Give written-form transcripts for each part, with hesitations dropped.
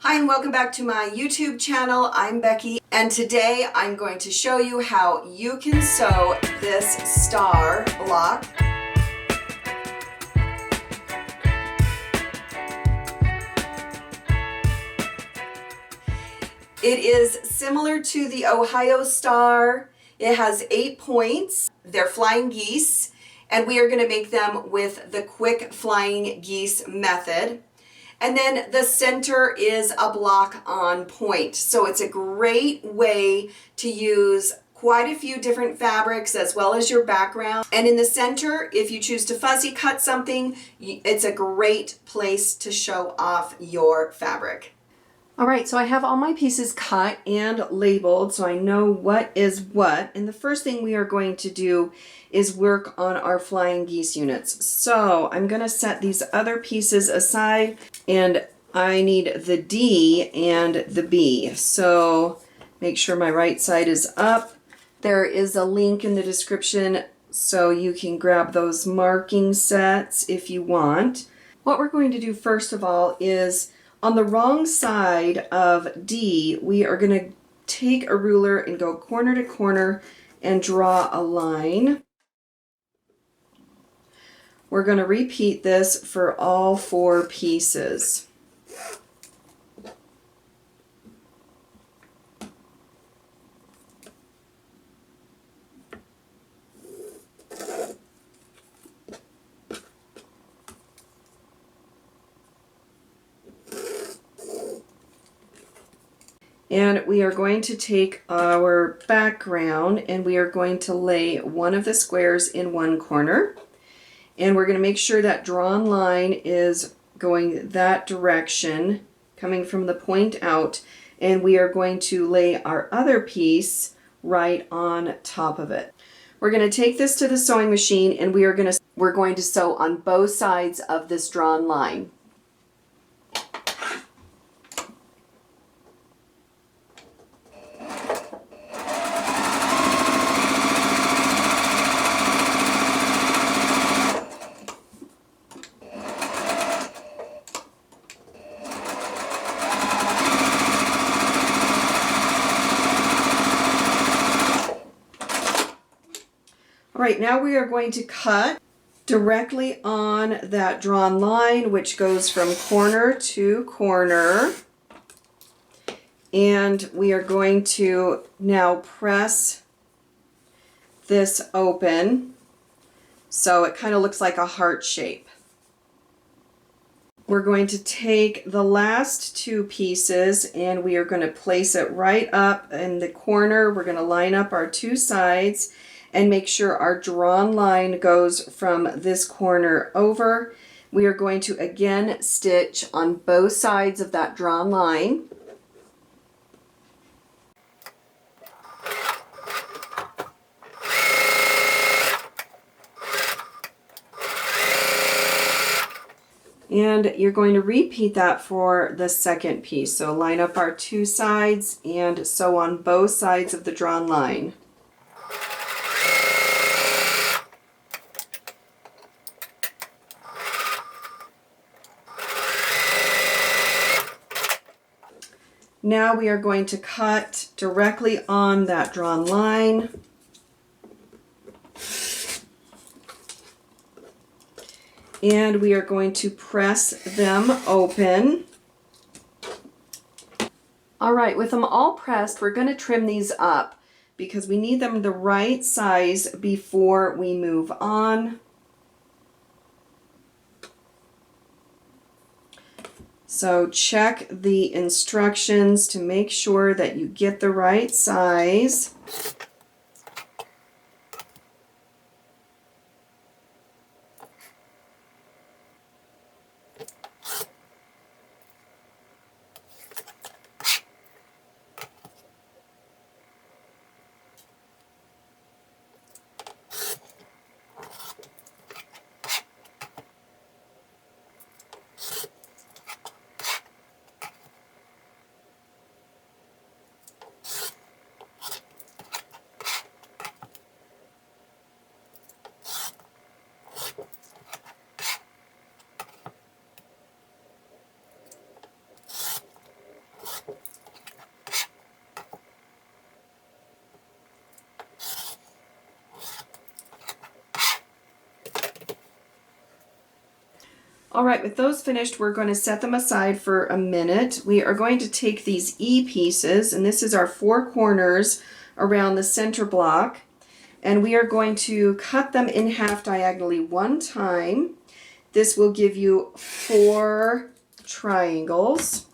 Hi and welcome back to my YouTube channel. I'm Becky and today I'm going to show you how you can sew this star block. It is similar to the Ohio star. It has 8 points. They're flying geese and we are going to make them with the quick flying geese method. And then the center is a block on point. So it's a great way to use quite a few different fabrics as well as your background. And in the center, if you choose to fussy cut something, it's a great place to show off your fabric. All right, so I have all my pieces cut and labeled so I know what is what. And the first thing we are going to do is work on our flying geese units. So I'm going to set these other pieces aside and I need the D and the B. So make sure my right side is up. There is a link in the description so you can grab those marking sets if you want. What we're going to do first of all is on the wrong side of D, we are going to take a ruler and go corner to corner and draw a line. We're going to repeat this for all 4 pieces. And we are going to take our background and we are going to lay one of the squares in one corner. And we're going to make sure that drawn line is going that direction, coming from the point out. And we are going to lay our other piece right on top of it. We're going to take this to the sewing machine and we're going to sew on both sides of this drawn line. All right, now we are going to cut directly on that drawn line, which goes from corner to corner. And we are going to now press this open so it kind of looks like a heart shape. We're going to take the last 2 pieces and we are going to place it right up in the corner. We're going to line up our 2 sides and make sure our drawn line goes from this corner over. We are going to again stitch on both sides of that drawn line. And you're going to repeat that for the second piece. So line up our 2 sides and sew on both sides of the drawn line. Now we are going to cut directly on that drawn line. And we are going to press them open. All right, with them all pressed, we're going to trim these up because we need them the right size before we move on. So check the instructions to make sure that you get the right size. All right, with those finished, we're going to set them aside for a minute. We are going to take these E pieces, and this is our 4 corners around the center block, and we are going to cut them in half diagonally one time. This will give you 4 triangles.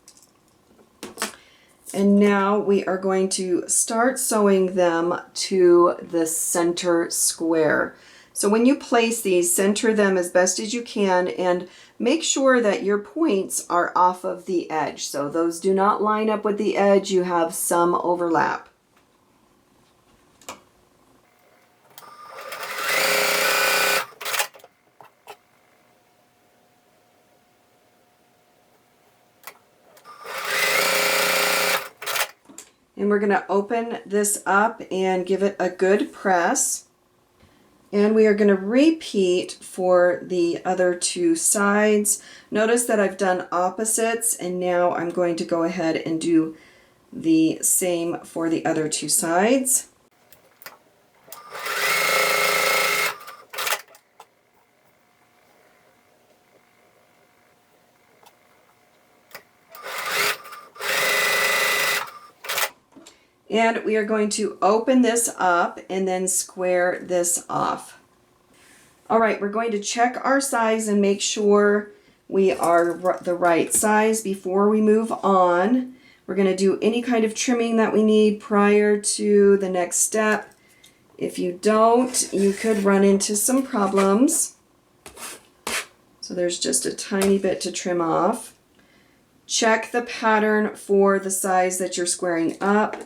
And now we are going to start sewing them to the center square. So when you place these, center them as best as you can and make sure that your points are off of the edge. So those do not line up with the edge, you have some overlap. And we're going to open this up and give it a good press. And we are going to repeat for the other 2 sides. Notice that I've done opposites, and now I'm going to go ahead and do the same for the other 2 sides. And we are going to open this up and then square this off. All right, we're going to check our size and make sure we are the right size before we move on. We're going to do any kind of trimming that we need prior to the next step. If you don't, you could run into some problems. So there's just a tiny bit to trim off. Check the pattern for the size that you're squaring up.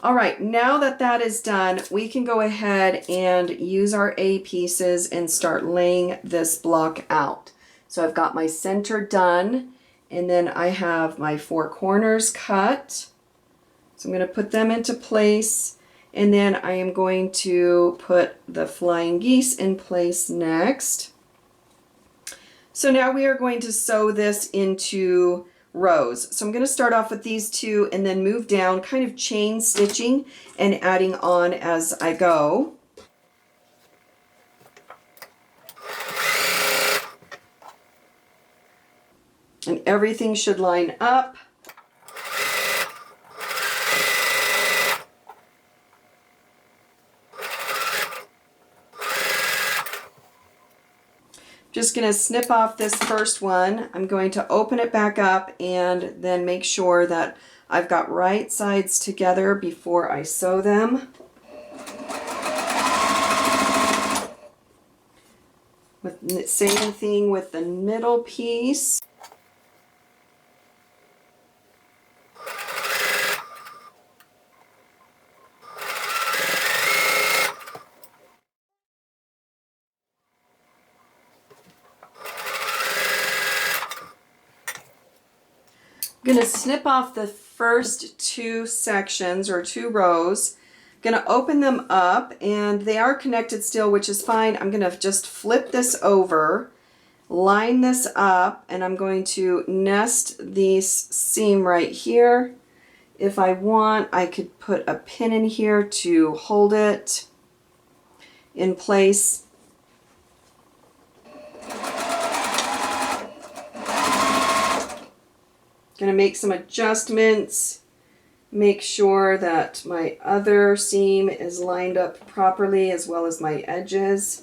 All right, now that that is done, we can go ahead and use our A pieces and start laying this block out. So I've got my center done, and then I have my 4 corners cut. So I'm going to put them into place, and then I am going to put the flying geese in place next. So now we are going to sew this into rows. So I'm going to start off with these 2 and then move down, kind of chain stitching and adding on as I go. And everything should line up. Just going to snip off this first one. I'm going to open it back up and then make sure that I've got right sides together before I sew them. Same thing with the middle piece. I'm going to snip off the first 2 sections or 2 rows. I'm going to open them up, and they are connected still, which is fine. I'm going to just flip this over, line this up, and I'm going to nest this seam right here. If I want, I could put a pin in here to hold it in place. Going to make some adjustments, make sure that my other seam is lined up properly as well as my edges.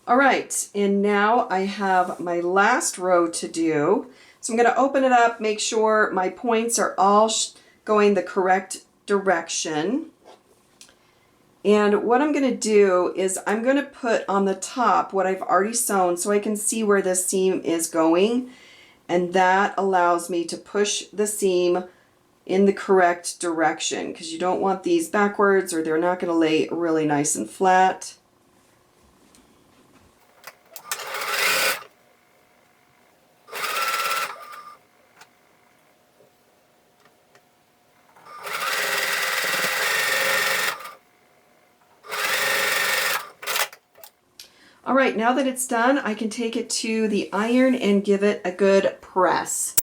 All right, and now I have my last row to do. So I'm going to open it up, make sure my points are all going the correct direction. And what I'm going to do is I'm going to put on the top what I've already sewn so I can see where this seam is going. And that allows me to push the seam in the correct direction, because you don't want these backwards or they're not going to lay really nice and flat. All right, now that it's done, I can take it to the iron and give it a good press.